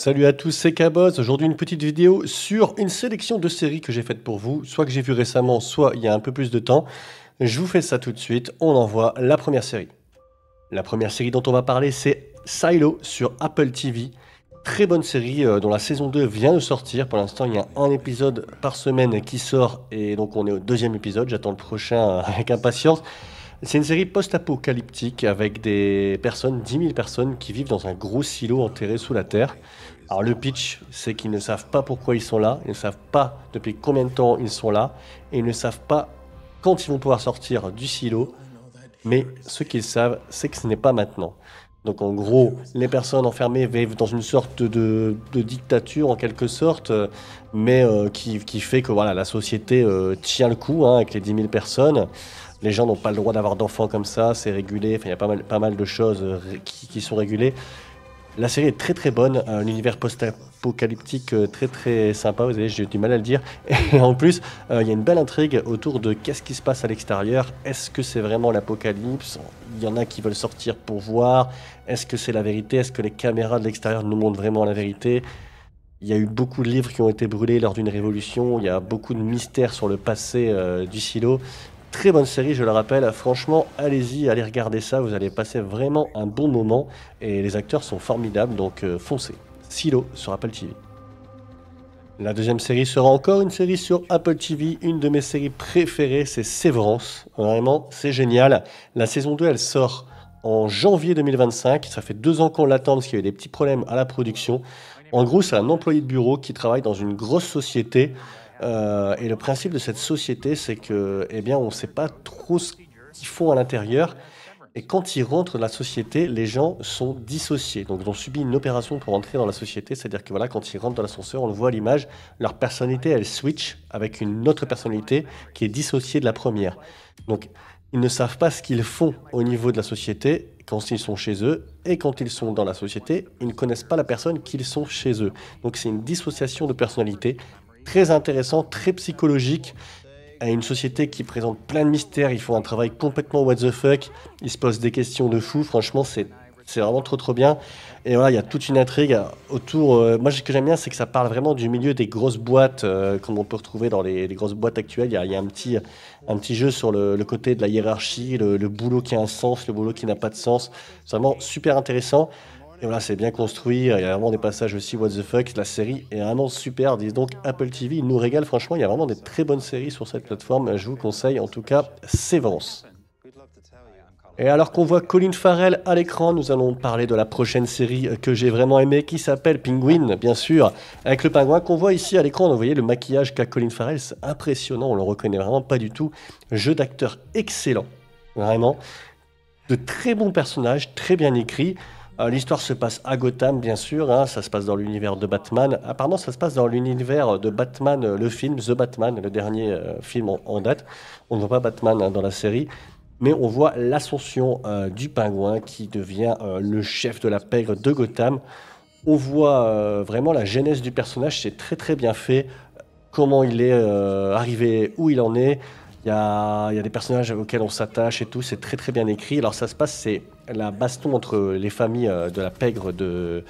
Salut à tous, c'est Caboz. Aujourd'hui, une petite vidéo sur une sélection de séries que j'ai faites pour vous, soit que j'ai vu récemment, soit il y a un peu plus de temps. Je vous fais ça tout de suite. On envoie la première série. La première série dont on va parler, c'est Silo sur Apple TV. Très bonne série dont la saison 2 vient de sortir. Pour l'instant, il y a un épisode par semaine qui sort et donc on est au deuxième épisode. J'attends le prochain avec impatience. C'est une série post-apocalyptique avec des personnes, 10 000 personnes qui vivent dans un gros silo enterré sous la terre. Alors le pitch, c'est qu'ils ne savent pas pourquoi ils sont là, ils ne savent pas depuis combien de temps ils sont là, et ils ne savent pas quand ils vont pouvoir sortir du silo, mais ce qu'ils savent, c'est que ce n'est pas maintenant. Donc en gros, les personnes enfermées vivent dans une sorte de dictature en quelque sorte, mais qui fait que voilà, la société tient le coup hein, avec les 10 000 personnes. Les gens n'ont pas le droit d'avoir d'enfants comme ça, c'est régulé, enfin, il y a pas mal de choses qui sont régulées. La série est très très bonne, un univers post-apocalyptique très très sympa, vous savez, j'ai du mal à le dire. Et en plus, il y a une belle intrigue autour de qu'est-ce qui se passe à l'extérieur. Est-ce que c'est vraiment l'apocalypse? Il y en a qui veulent sortir pour voir. Est-ce que c'est la vérité? Est-ce que les caméras de l'extérieur nous montrent vraiment la vérité? Il y a eu beaucoup de livres qui ont été brûlés lors d'une révolution. Il y a beaucoup de mystères sur le passé du silo. Très bonne série, je le rappelle. Franchement, allez-y, allez regarder ça. Vous allez passer vraiment un bon moment. Et les acteurs sont formidables, donc foncez. Silo sur Apple TV. La deuxième série sera encore une série sur Apple TV. Une de mes séries préférées, c'est Severance. Vraiment, c'est génial. La saison 2, elle sort en janvier 2025. Ça fait 2 ans qu'on l'attend parce qu'il y a eu des petits problèmes à la production. En gros, c'est un employé de bureau qui travaille dans une grosse société. Et le principe de cette société, c'est que, eh bien, on ne sait pas trop ce qu'ils font à l'intérieur. Et quand ils rentrent dans la société, les gens sont dissociés. Donc, ils ont subi une opération pour entrer dans la société. C'est-à-dire que voilà, quand ils rentrent dans l'ascenseur, on le voit à l'image, leur personnalité, elle switch avec une autre personnalité qui est dissociée de la première. Donc, ils ne savent pas ce qu'ils font au niveau de la société quand ils sont chez eux. Et quand ils sont dans la société, ils ne connaissent pas la personne qu'ils sont chez eux. Donc, c'est une dissociation de personnalité. Très intéressant, très psychologique, à une société qui présente plein de mystères, ils font un travail complètement what the fuck, ils se posent des questions de fou, franchement c'est vraiment trop bien. Et voilà, il y a toute une intrigue autour, moi ce que j'aime bien c'est que ça parle vraiment du milieu des grosses boîtes, comme on peut retrouver dans les grosses boîtes actuelles, il y a un petit jeu sur le côté de la hiérarchie, le boulot qui a un sens, le boulot qui n'a pas de sens, c'est vraiment super intéressant. Et voilà, c'est bien construit, il y a vraiment des passages aussi what the fuck, la série est vraiment super, dis donc Apple TV, il nous régale franchement, il y a vraiment des très bonnes séries sur cette plateforme, je vous conseille en tout cas Severance. Et alors qu'on voit Colin Farrell à l'écran, nous allons parler de la prochaine série que j'ai vraiment aimée, qui s'appelle Penguin, bien sûr, avec le pingouin qu'on voit ici à l'écran. Vous voyez le maquillage qu'a Colin Farrell, c'est impressionnant, on le reconnaît vraiment pas du tout. Jeu d'acteur excellent, vraiment. De très bons personnages, très bien écrits. L'histoire se passe à Gotham, bien sûr, hein, ça se passe dans l'univers de Batman. Apparemment, ça se passe dans l'univers de Batman, le film The Batman, le dernier film en date. On ne voit pas Batman hein, dans la série, mais on voit l'ascension du pingouin qui devient le chef de la pègre de Gotham. On voit vraiment la genèse du personnage, c'est très bien fait. Comment il est arrivé, où il en est. Il y a des personnages auxquels on s'attache et tout, c'est très bien écrit. Alors ça se passe, c'est la baston entre les familles de la pègre de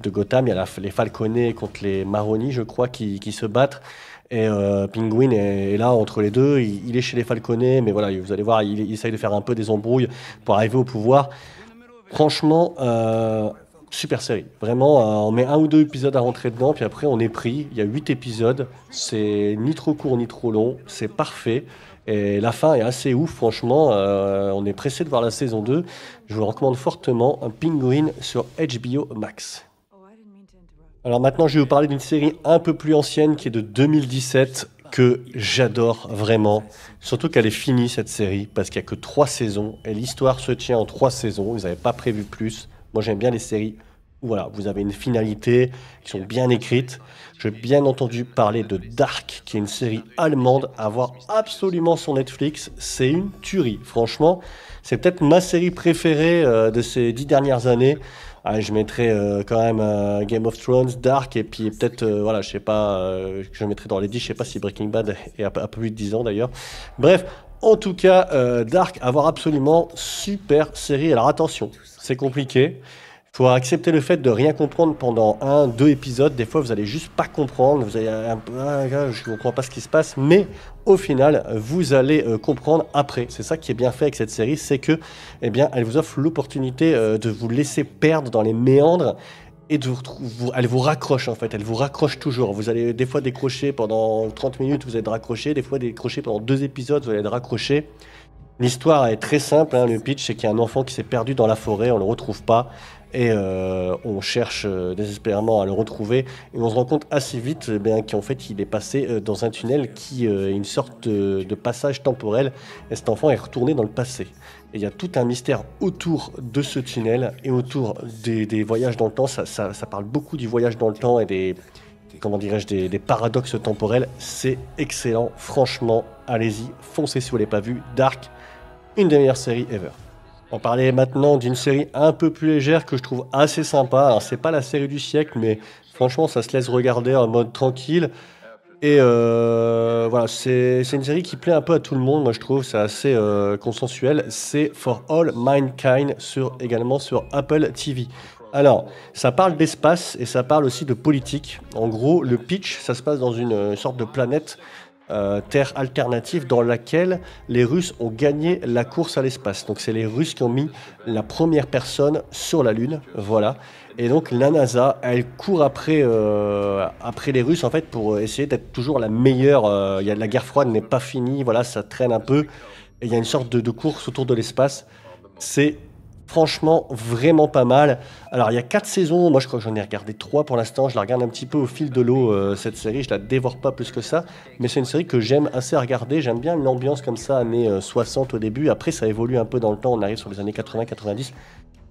Gotham. Il y a les Falconets contre les Maroni, je crois, qui se battent. Et Penguin est là entre les deux. Il est chez les Falconets, mais voilà, vous allez voir, il essaye de faire un peu des embrouilles pour arriver au pouvoir. Franchement, super série. Vraiment, on met 1 ou 2 épisodes à rentrer dedans, puis après on est pris. Il y a 8 épisodes. C'est ni trop court ni trop long. C'est parfait. Et la fin est assez ouf, franchement. On est pressé de voir la saison 2. Je vous recommande fortement un Penguin sur HBO Max. Alors maintenant, je vais vous parler d'une série un peu plus ancienne qui est de 2017 que j'adore vraiment. Surtout qu'elle est finie cette série parce qu'il n'y a que 3 saisons et l'histoire se tient en 3 saisons. Ils n'avaient pas prévu plus. Moi, j'aime bien les séries où voilà, vous avez une finalité, qui sont bien écrites. J'ai bien entendu parler de Dark, qui est une série allemande, à voir absolument sur Netflix. C'est une tuerie, franchement. C'est peut-être ma série préférée de ces 10 dernières années. Je mettrais quand même Game of Thrones, Dark, et puis peut-être, voilà, je sais pas, je mettrais dans les 10, je sais pas si Breaking Bad est un peu plus de 10 ans d'ailleurs. Bref, en tout cas, Dark, à voir absolument, super série. Alors attention, c'est compliqué. Faut accepter le fait de rien comprendre pendant un, deux épisodes. Des fois, vous allez juste pas comprendre. Vous allez un peu, ah, gars, je comprends pas ce qui se passe. Mais au final, vous allez comprendre après. C'est ça qui est bien fait avec cette série, c'est que, eh bien, elle vous offre l'opportunité de vous laisser perdre dans les méandres et elle vous raccroche en fait. Elle vous raccroche toujours. Vous allez des fois décrocher pendant 30 minutes, vous êtes raccroché. Des fois décrocher pendant deux épisodes, vous allez être raccroché. L'histoire est très simple, hein. Le pitch, c'est qu'il y a un enfant qui s'est perdu dans la forêt, on le retrouve pas, et on cherche désespérément à le retrouver, et on se rend compte assez vite bien qu'en fait il est passé dans un tunnel qui est une sorte de passage temporel, et cet enfant est retourné dans le passé. Et il y a tout un mystère autour de ce tunnel et autour des voyages dans le temps. Ça parle beaucoup du voyage dans le temps et des, comment dirais-je, des paradoxes temporels. C'est excellent, franchement, allez-y, foncez si vous ne l'avez pas vu. Dark, une des meilleures séries ever. On parlait maintenant d'une série un peu plus légère que je trouve assez sympa. Alors c'est pas la série du siècle, mais franchement ça se laisse regarder en mode tranquille. Et voilà, c'est une série qui plaît un peu à tout le monde, moi je trouve, c'est assez consensuel. C'est For All Mankind, également sur Apple TV. Alors, ça parle d'espace et ça parle aussi de politique. En gros, le pitch, ça se passe dans une sorte de planète terre alternative dans laquelle les Russes ont gagné la course à l'espace. Donc c'est les Russes qui ont mis la première personne sur la Lune, voilà. Et donc la NASA, elle court après les Russes en fait pour essayer d'être toujours la meilleure. La guerre froide n'est pas finie, voilà, ça traîne un peu. Et il y a une sorte de course autour de l'espace. C'est franchement vraiment pas mal. Alors il y a 4 saisons, moi je crois que j'en ai regardé 3 pour l'instant, je la regarde un petit peu au fil de l'eau cette série, je la dévore pas plus que ça, mais c'est une série que j'aime assez regarder, j'aime bien l'ambiance comme ça, années 60 au début, après ça évolue un peu dans le temps, on arrive sur les années 80-90,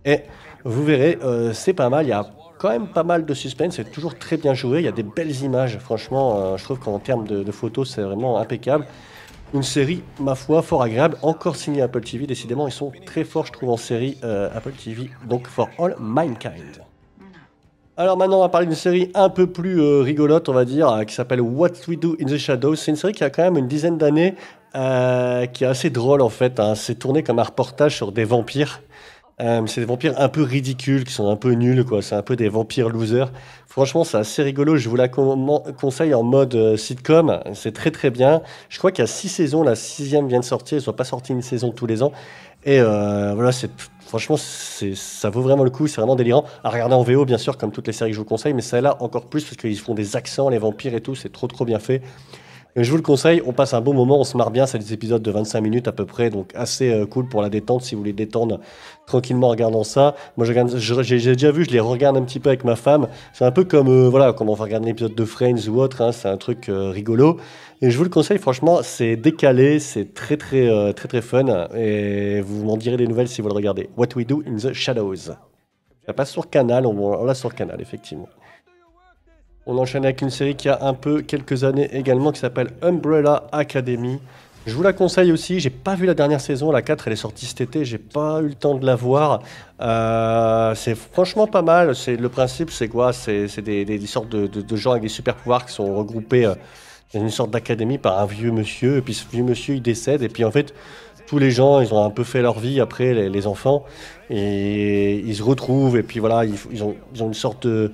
et vous verrez, c'est pas mal, il y a quand même pas mal de suspense, c'est toujours très bien joué, il y a des belles images, franchement, je trouve qu'en termes de photos c'est vraiment impeccable. Une série, ma foi, fort agréable, encore signée Apple TV, décidément, ils sont très forts, je trouve, en série Apple TV, donc For All Mankind. Alors maintenant, on va parler d'une série un peu plus rigolote, on va dire, qui s'appelle What We Do in the Shadows. C'est une série qui a quand même une dizaine d'années, qui est assez drôle en fait, hein. C'est tourné comme un reportage sur des vampires. C'est des vampires un peu ridicules, qui sont un peu nuls, quoi. C'est un peu des vampires losers. Franchement, c'est assez rigolo. Je vous la conseille en mode sitcom. C'est très très bien. Je crois qu'il y a 6 saisons. La sixième vient de sortir. Ils ne sont pas sortis une saison tous les ans. Et voilà, franchement, ça vaut vraiment le coup. C'est vraiment délirant. À regarder en VO, bien sûr, comme toutes les séries que je vous conseille. Mais celle-là, encore plus, parce qu'ils font des accents, les vampires et tout. C'est trop trop bien fait. Je vous le conseille, on passe un bon moment, on se marre bien, c'est des épisodes de 25 minutes à peu près, donc assez cool pour la détente si vous voulez détendre tranquillement en regardant ça. Moi j'ai déjà vu, je les regarde un petit peu avec ma femme, c'est un peu comme voilà, comme on va regarder un épisode de Friends ou autre, hein, c'est un truc rigolo. Et je vous le conseille, franchement, c'est décalé, c'est très très fun, et vous m'en direz des nouvelles si vous le regardez. What We Do in the Shadows. Ça passe sur Canal, on l'a sur Canal, effectivement. On enchaîne avec une série qui a un peu quelques années également, qui s'appelle Umbrella Academy. Je vous la conseille aussi, j'ai pas vu la dernière saison, la 4 elle est sortie cet été, j'ai pas eu le temps de la voir. C'est franchement pas mal, le principe c'est quoi? C'est des sortes de gens avec des super pouvoirs qui sont regroupés dans une sorte d'académie par un vieux monsieur, et puis ce vieux monsieur il décède, et puis en fait tous les gens ils ont un peu fait leur vie après, les enfants, et ils se retrouvent, et puis voilà, ils ont une sorte de...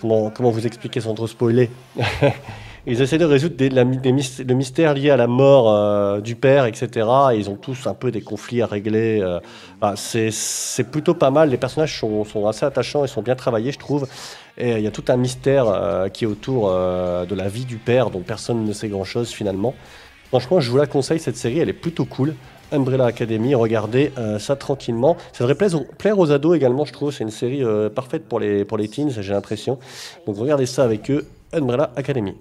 Comment vous expliquer sans trop spoiler? Ils essaient de résoudre le mystère lié à la mort du père, etc. Et ils ont tous un peu des conflits à régler. Enfin, c'est plutôt pas mal. Les personnages sont assez attachants et sont bien travaillés, je trouve. Et il y a tout un mystère qui est autour de la vie du père, dont personne ne sait grand-chose finalement. Franchement, je vous la conseille, cette série, elle est plutôt cool. Umbrella Academy, regardez ça tranquillement. Ça devrait plaire aux ados également, je trouve. C'est une série parfaite pour les teens, j'ai l'impression. Donc regardez ça avec eux, Umbrella Academy.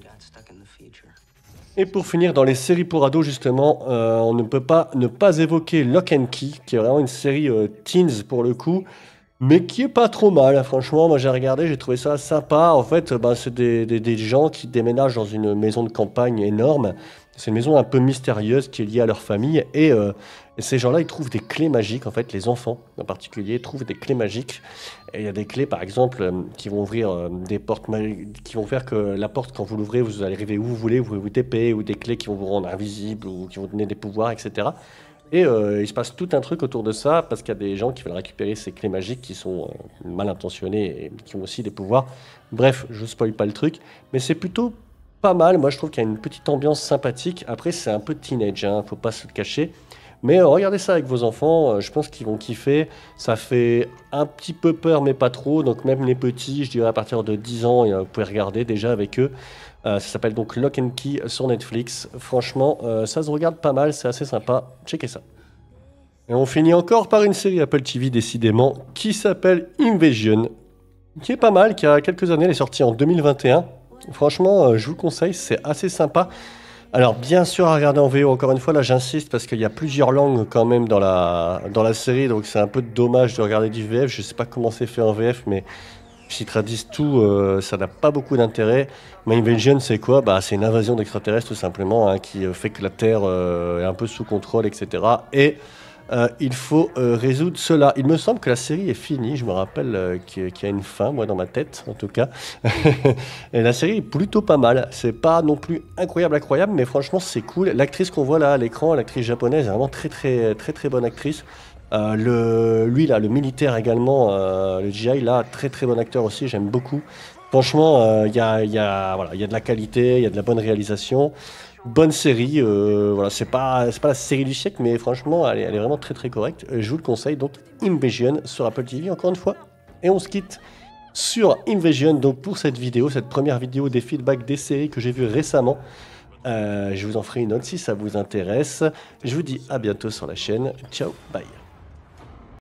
Et pour finir, dans les séries pour ados, justement, on ne peut pas ne pas évoquer Lock and Key, qui est vraiment une série teens pour le coup, mais qui est pas trop mal. Franchement, moi j'ai regardé, j'ai trouvé ça sympa. En fait, c'est des gens qui déménagent dans une maison de campagne énorme. C'est une maison un peu mystérieuse qui est liée à leur famille. Et ces gens-là, ils trouvent des clés magiques. En fait, les enfants en particulier trouvent des clés magiques. Et il y a des clés, par exemple, qui vont ouvrir des portes qui vont faire que la porte, quand vous l'ouvrez, vous allez arriver où vous voulez, vous pouvez vous taper, ou des clés qui vont vous rendre invisible, ou qui vont donner des pouvoirs, etc. Et il se passe tout un truc autour de ça, parce qu'il y a des gens qui veulent récupérer ces clés magiques qui sont mal intentionnés et qui ont aussi des pouvoirs. Bref, je spoil pas le truc, mais c'est plutôt pas mal. Moi, je trouve qu'il y a une petite ambiance sympathique. Après, c'est un peu teenage, hein, faut pas se le cacher. Mais regardez ça avec vos enfants, je pense qu'ils vont kiffer. Ça fait un petit peu peur, mais pas trop. Donc même les petits, je dirais à partir de 10 ans, vous pouvez regarder déjà avec eux. Ça s'appelle donc Lock and Key sur Netflix. Franchement, ça se regarde pas mal, c'est assez sympa. Checkez ça. Et on finit encore par une série Apple TV décidément qui s'appelle Invasion, qui est pas mal, qui a quelques années, elle est sortie en 2021. Franchement, je vous le conseille, c'est assez sympa. Alors bien sûr à regarder en VO, encore une fois là j'insiste parce qu'il y a plusieurs langues quand même dans la série, donc c'est un peu dommage de regarder du VF, je sais pas comment c'est fait en VF, mais s'ils traduisent tout, ça n'a pas beaucoup d'intérêt. Mais Invasion c'est quoi? Bah c'est une invasion d'extraterrestres tout simplement, hein, qui fait que la Terre est un peu sous contrôle, etc. Et il faut résoudre cela. Il me semble que la série est finie. Je me rappelle qu'il y a une fin, moi dans ma tête en tout cas. Et la série est plutôt pas mal. C'est pas non plus incroyable, incroyable, mais franchement c'est cool. L'actrice qu'on voit là à l'écran, l'actrice japonaise, est vraiment très bonne actrice. Lui là, le militaire également, le GI là, très bon acteur aussi. J'aime beaucoup. Franchement, voilà, y a de la qualité, il y a de la bonne réalisation. Bonne série, voilà, c'est pas la série du siècle, mais franchement, elle est vraiment très correcte. Je vous le conseille, donc Invasion sur Apple TV, encore une fois. Et on se quitte sur Invasion, donc pour cette vidéo, cette première vidéo des feedbacks des séries que j'ai vues récemment. Je vous en ferai une autre si ça vous intéresse. Je vous dis à bientôt sur la chaîne. Ciao, bye.